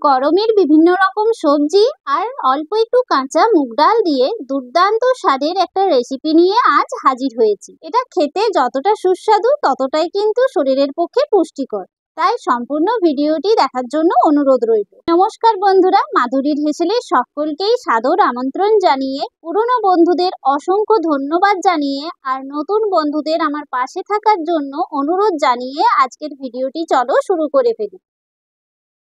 গরমের বিভিন্ন রকম সবজি আর অল্প একটু কাঁচা মুগ ডাল দিয়ে দুর্দান্ত স্বাদের একটা রেসিপি নিয়ে আজ হাজির হয়েছি। এটা খেতে যতটা সুস্বাদু ততটাই কিন্তু শরীরের পক্ষে পুষ্টিকর। তাই সম্পূর্ণ ভিডিওটি দেখার জন্য অনুরোধ রইল। নমস্কার বন্ধুরা, মাধুরীর হেসেলে সকলকেই সাদর আমন্ত্রণ জানিয়ে, পুরনো বন্ধুদের অসংখ্য ধন্যবাদ জানিয়ে আর নতুন বন্ধুদের আমার পাশে থাকার জন্য অনুরোধ জানিয়ে আজকের ভিডিওটি চলো শুরু করে ফেলি।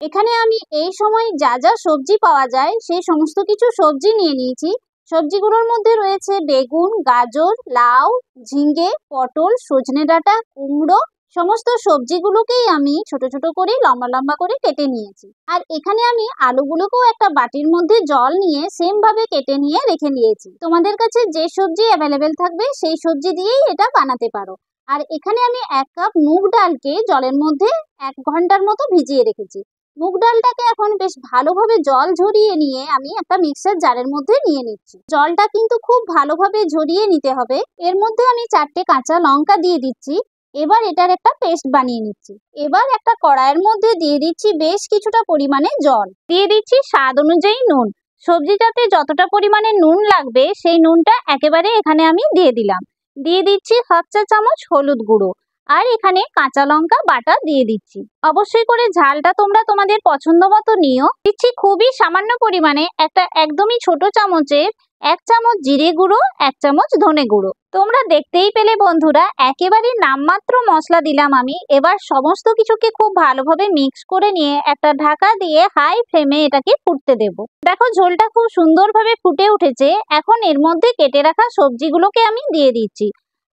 এখানে আমি এই সময় যা যা সবজি পাওয়া যায় সেই সমস্ত কিছু সবজি নিয়ে নিয়েছি। সবজিগুলোর মধ্যে রয়েছে বেগুন, গাজর, লাউ, ঝিঙ্গে, পটল, সজনে ডাঁটা, কুমড়ো। সমস্ত সবজিগুলোকেই আমি ছোট ছোট করে লম্বা লম্বা করে কেটে নিয়েছি। আর এখানে আমি আলুগুলোকেও একটা বাটির মধ্যে জল নিয়ে সেম ভাবে কেটে নিয়ে রেখে নিয়েছি। তোমাদের কাছে যে সবজি অ্যাভেলেবেল থাকবে সেই সবজি দিয়েই এটা বানাতে পারো। আর এখানে আমি 1 কাপ মুগ ডালকে জলের মধ্যে 1 ঘন্টার মতো ভিজিয়ে রেখেছি। মুগ ডালটাকে এখন বেশ ভালোভাবে জল ঝরিয়ে নিয়ে আমি একটা মিক্সার জারের মধ্যে নিয়ে নিচ্ছি। জলটা কিন্তু খুব ভালোভাবে ঝরিয়ে নিতে হবে। এর মধ্যে আমি 4টে কাঁচা লঙ্কা দিয়ে দিচ্ছি। এবার এটার একটা পেস্ট বানিয়ে নিচ্ছি। এবার একটা কড়াইয়ের মধ্যে দিয়ে দিচ্ছি বেশ কিছুটা পরিমাণে জল, দিয়ে দিচ্ছি স্বাদ অনুযায়ী নুন। সবজিটাতে যতটা পরিমাণে নুন লাগবে সেই নুনটা একেবারে এখানে আমি দিয়ে দিলাম। দিয়ে দিচ্ছি 1/2 চা চামচ হলুদ গুঁড়ো, আর এখানে কাঁচা লঙ্কা বাটা দিয়ে দিচ্ছি। অবশ্যই করে ঝালটা তোমরা তোমাদের পছন্দ মতো নিও। দিচ্ছি খুবই সামান্য পরিমাণে একটা একদমই ছোট চামচের 1 চামচ জিরে গুঁড়ো, 1 চামচ ধনে গুঁড়ো। তোমরা দেখতেই পেলে বন্ধুরা, একেবারে নামমাত্র মশলা দিলাম আমি। এবার সমস্ত কিছুকে খুব ভালোভাবে মিক্স করে নিয়ে একটা ঢাকা দিয়ে হাই ফ্লেমে এটাকে ফুটতে দেব। দেখো ঝোলটা খুব সুন্দরভাবে ফুটে উঠেছে। এখন এর মধ্যে কেটে রাখা সবজিগুলোকে আমি দিয়ে দিচ্ছি।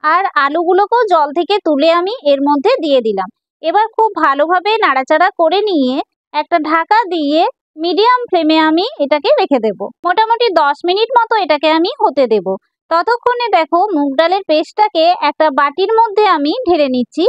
আর আলুগুলোকেও জল থেকে তুলে আমি এর মধ্যে দিয়ে দিলাম। এবার খুব ভালোভাবে নাড়াচাড়া করে নিয়ে একটা ঢাকা দিয়ে মিডিয়াম ফ্লেমে আমি এটাকে রেখে দেব। মোটামুটি 10 মিনিট মতো এটাকে আমি হতে দেব। ততক্ষণে দেখো মুগ ডালের পেস্টটাকে একটা বাটির মধ্যে আমি ঢেলে নিচ্ছি।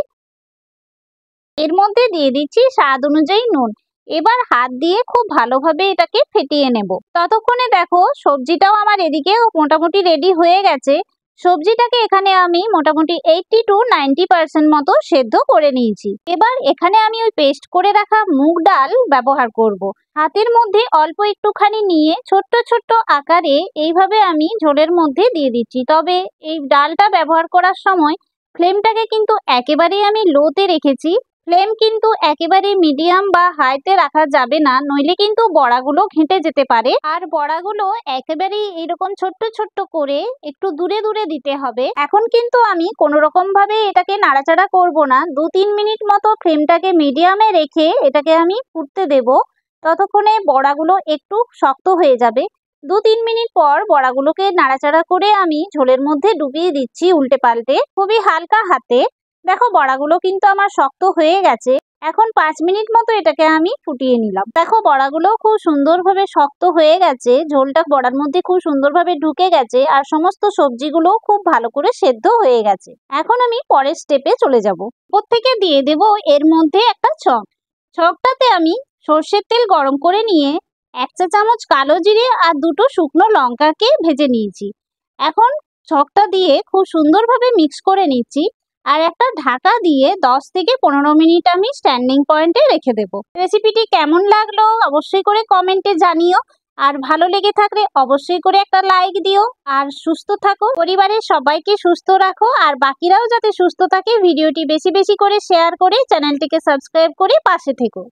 এর মধ্যে দিয়ে দিচ্ছি স্বাদ অনুযায়ী নুন। এবার হাত দিয়ে খুব ভালোভাবে এটাকে ফেটিয়ে নেব। ততক্ষণে দেখো সবজিটাও আমার এদিকে মোটামুটি রেডি হয়ে গেছে। সবজিটাকে এখানে আমি মোটামুটি 80 to 90% মতো সেদ্ধ করে নিয়েছি। এবার এখানে আমি ওই পেস্ট করে রাখা মুগ ডাল ব্যবহার করব। হাতের মধ্যে অল্প একটুখানি নিয়ে ছোট্ট ছোট্ট আকারে এইভাবে আমি ঝোলের মধ্যে দিয়ে দিচ্ছি। তবে এই ডালটা ব্যবহার করার সময় ফ্লেমটাকে কিন্তু একেবারেই আমি লোতে রেখেছি। ফ্লেম কিন্তু একেবারে মিডিয়াম বা হাইতে রাখা যাবে না, নইলে কিন্তু বড়াগুলো ঘেঁটে যেতে পারে। আর বড়াগুলো একেবারেই এরকম ছোট্ট ছোট্ট করে একটু দূরে দূরে দিতে হবে। এখন কিন্তু আমি কোনো রকম ভাবে এটাকে নাড়াচাড়া করব না। 2-3 মিনিট মতো ফ্লেমটাকে মিডিয়ামে রেখে এটাকে আমি ফুটতে দেব। ততক্ষণে বড়াগুলো একটু শক্ত হয়ে যাবে। 2-3 মিনিট পর বড়াগুলোকে নাড়াচাড়া করে আমি ঝোলের মধ্যে ডুবিয়ে দিচ্ছি উল্টে পাল্টে, খুবই হালকা হাতে। দেখো বড়াগুলো কিন্তু আমার শক্ত হয়ে গেছে। এখন 5 মিনিট মতো এটাকে আমি ফুটিয়ে নিলাম। দেখো বড়াগুলো খুব সুন্দরভাবে শক্ত হয়ে গেছে, ঝোলটা বড়ার মধ্যে খুব সুন্দরভাবে ঢুকে গেছে, আর সমস্ত সবজিগুলো খুব ভালো করে সেদ্ধ হয়ে গেছে। এখন আমি পরের স্টেপে চলে যাব। ওপর থেকে দিয়ে দেব এর মধ্যে একটা ছক। ছকটাতে আমি সর্ষের তেল গরম করে নিয়ে 1 চা চামচ কালো জিরে আর 2টো শুকনো লঙ্কাকে ভেজে নিয়েছি। এখন ছকটা দিয়ে খুব সুন্দরভাবে মিক্স করে নিচ্ছি। আর একটা ঢাকা দিয়ে 10 থেকে 15 মিনিট আমি স্ট্যান্ডিং পয়েন্টে রেখে দেব। রেসিপিটি কেমন লাগলো অবশ্যই করে কমেন্টে জানিও। আর ভালো লেগে থাকলে অবশ্যই করে একটা লাইক দিও। আর সুস্থ থাকো, পরিবারের সবাইকে সুস্থ রাখো, আর বাকিরাও যাতে সুস্থ থাকে ভিডিওটি বেশি বেশি করে শেয়ার করে চ্যানেলটিকে সাবস্ক্রাইব করে পাশে থেকো।